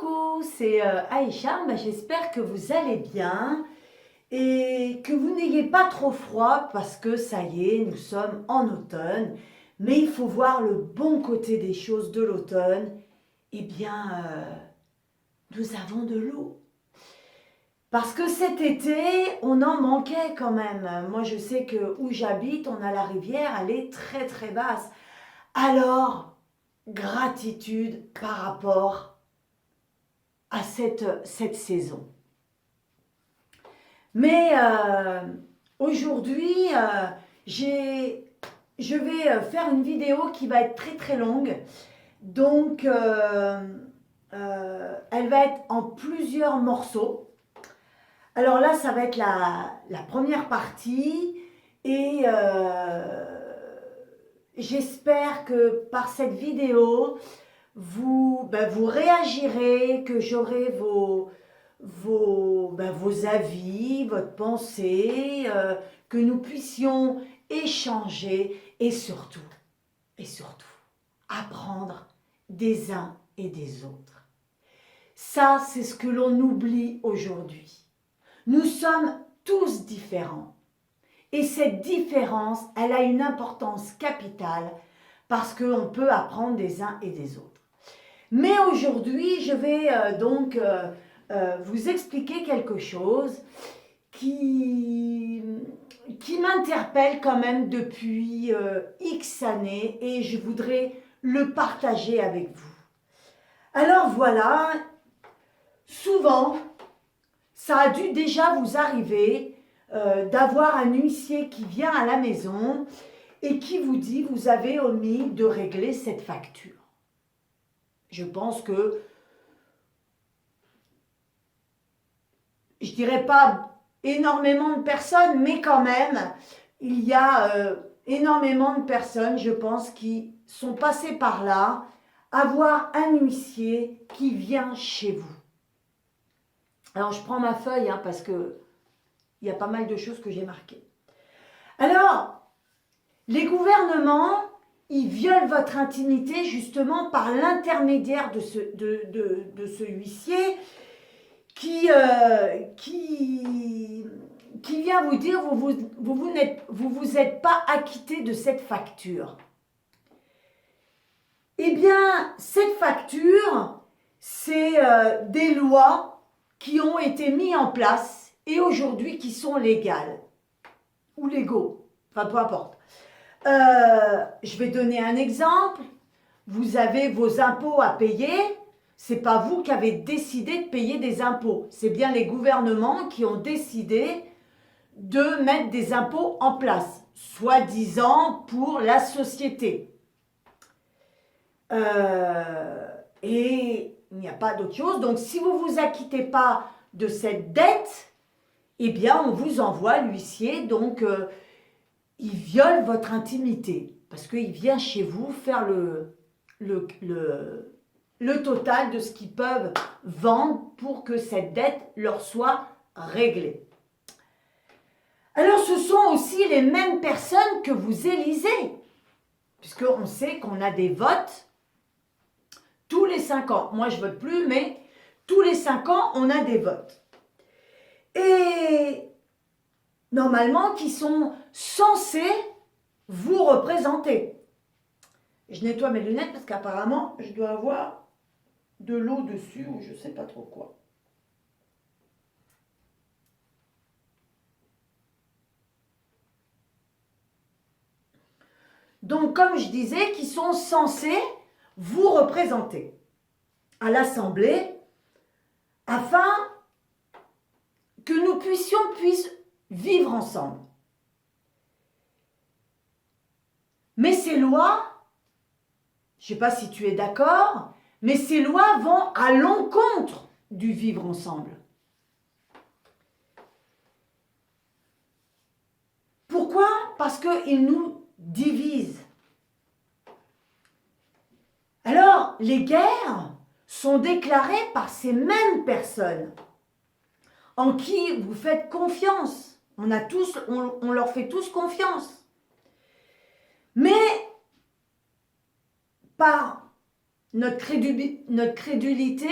Coucou, c'est Aïcha. J'espère que vous allez bien et que vous n'ayez pas trop froid parce que ça y est, nous sommes en automne. Mais il faut voir le bon côté des choses de l'automne. Eh bien, nous avons de l'eau. Parce que cet été, on en manquait quand même. Moi, je sais que où j'habite, on a la rivière, elle est très très basse. Alors, gratitude par rapport à cette saison. Mais aujourd'hui, je vais faire une vidéo qui va être très très longue. Donc, elle va être en plusieurs morceaux. Alors là, ça va être la première partie. Et j'espère que par cette vidéo, vous réagirez, que j'aurai vos avis, votre pensée, que nous puissions échanger et surtout, apprendre des uns et des autres. Ça, c'est ce que l'on oublie aujourd'hui. Nous sommes tous différents. Et cette différence, elle a une importance capitale parce qu'on peut apprendre des uns et des autres. Mais aujourd'hui, je vais vous expliquer quelque chose qui m'interpelle quand même depuis X années et je voudrais le partager avec vous. Alors voilà, souvent, ça a dû déjà vous arriver d'avoir un huissier qui vient à la maison et qui vous dit « vous avez omis de régler cette facture ». Je pense que, je dirais pas énormément de personnes, mais quand même, il y a énormément de personnes, je pense, qui sont passées par là, avoir un huissier qui vient chez vous. Alors, je prends ma feuille, parce que il y a pas mal de choses que j'ai marquées. Alors, les gouvernements, ils violent votre intimité justement par l'intermédiaire de ce huissier qui vient vous dire vous vous êtes pas acquitté de cette facture. Eh bien, cette facture, c'est des lois qui ont été mises en place et aujourd'hui qui sont légales ou légaux, enfin peu importe. Je vais donner un exemple. Vous avez vos impôts à payer. C'est pas vous qui avez décidé de payer des impôts. C'est bien les gouvernements qui ont décidé de mettre des impôts en place, soi-disant pour la société. Et il n'y a pas d'autre chose. Donc, si vous ne vous acquittez pas de cette dette, eh bien, on vous envoie l'huissier. Donc, il viole votre intimité parce qu'il vient chez vous faire le total de ce qu'ils peuvent vendre pour que cette dette leur soit réglée. Alors, ce sont aussi les mêmes personnes que vous élisez, puisqu'on sait qu'on a des votes tous les 5 ans. Moi, je ne vote plus, mais tous les 5 ans, on a des votes. Et normalement, qui sont censés vous représenter. Je nettoie mes lunettes parce qu'apparemment, je dois avoir de l'eau dessus ou je ne sais pas trop quoi. Donc, comme je disais, qui sont censés vous représenter à l'Assemblée afin que nous puissions vivre ensemble. Mais ces lois, je ne sais pas si tu es d'accord, mais ces lois vont à l'encontre du vivre ensemble. Pourquoi? Parce qu'ils nous divisent. Alors, les guerres sont déclarées par ces mêmes personnes en qui vous faites confiance. On leur fait tous confiance. Mais par notre crédulité,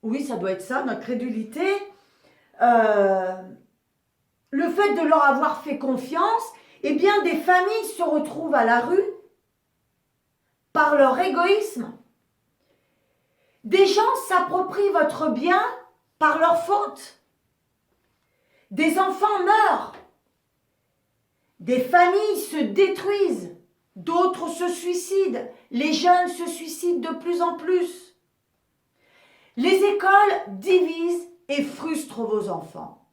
oui, ça doit être ça, notre crédulité, le fait de leur avoir fait confiance, eh bien des familles se retrouvent à la rue par leur égoïsme. Des gens s'approprient votre bien par leur faute. Des enfants meurent. Des familles se détruisent. D'autres se suicident. Les jeunes se suicident de plus en plus. Les écoles divisent et frustrent vos enfants.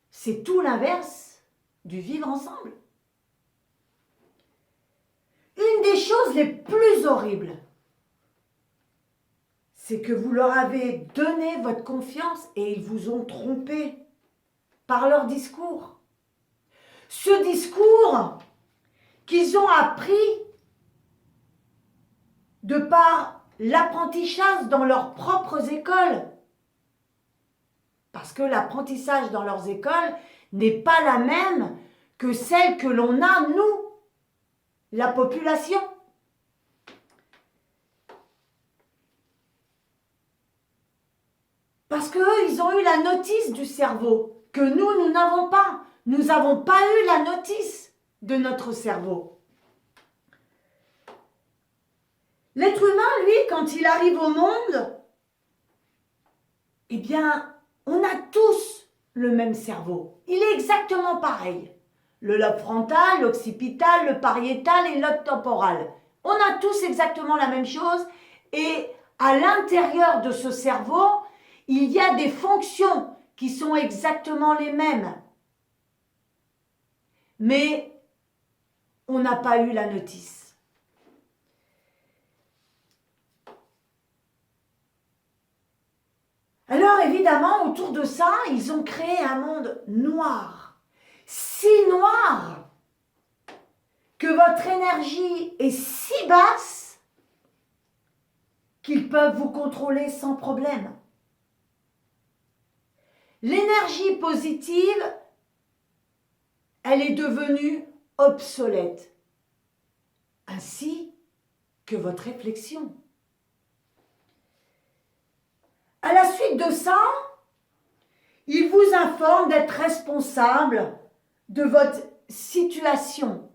C'est tout l'inverse du vivre ensemble. Une des choses les plus horribles, c'est que vous leur avez donné votre confiance et ils vous ont trompé par leur discours. Ce discours qu'ils ont appris de par l'apprentissage dans leurs propres écoles. Parce que l'apprentissage dans leurs écoles n'est pas la même que celle que l'on a, nous, la population. Parce qu'eux, ils ont eu la notice du cerveau, que nous n'avons pas. Nous n'avons pas eu la notice de notre cerveau. L'être humain, lui, quand il arrive au monde, eh bien, on a tous le même cerveau. Il est exactement pareil. Le lobe frontal, l'occipital, le pariétal et le lobe temporal. On a tous exactement la même chose et à l'intérieur de ce cerveau, il y a des fonctions qui sont exactement les mêmes. Mais on n'a pas eu la notice. Alors évidemment, autour de ça, ils ont créé un monde noir. Si noir que votre énergie est si basse qu'ils peuvent vous contrôler sans problème. L'énergie positive, elle est devenue obsolète, ainsi que votre réflexion. À la suite de ça, il vous informe d'être responsable de votre situation.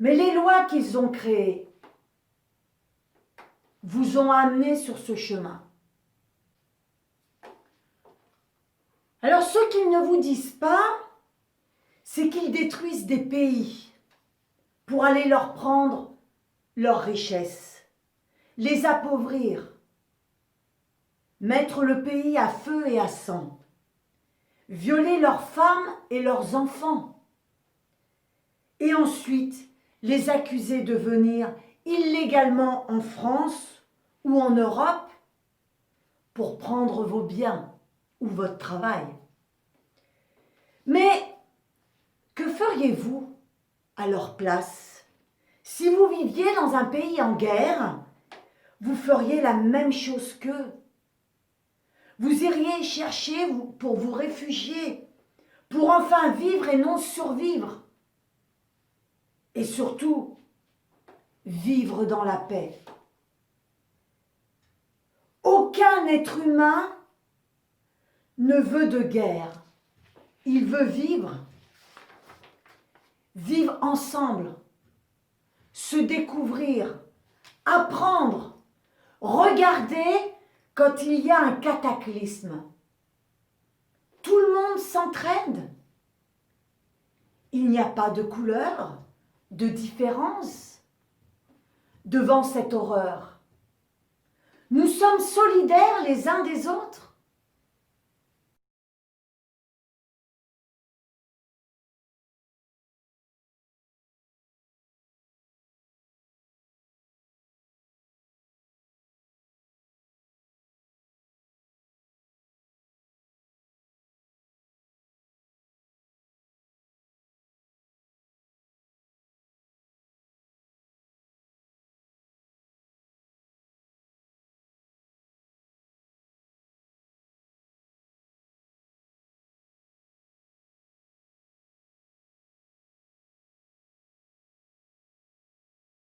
Mais les lois qu'ils ont créées vous ont amené sur ce chemin. Alors, ce qu'ils ne vous disent pas, c'est qu'ils détruisent des pays pour aller leur prendre leurs richesses, les appauvrir, mettre le pays à feu et à sang, violer leurs femmes et leurs enfants, et ensuite les accuser de venir illégalement en France ou en Europe pour prendre vos biens ou votre travail. Mais que feriez-vous à leur place? Si vous viviez dans un pays en guerre, vous feriez la même chose qu'eux. Vous iriez chercher pour vous réfugier, pour enfin vivre et non survivre. Et surtout, vivre dans la paix. Aucun être humain ne veut de guerre. Il veut vivre. Vivre ensemble. Se découvrir. Apprendre. Regarder quand il y a un cataclysme. Tout le monde s'entraide. Il n'y a pas de couleur, de différence devant cette horreur. Nous sommes solidaires les uns des autres.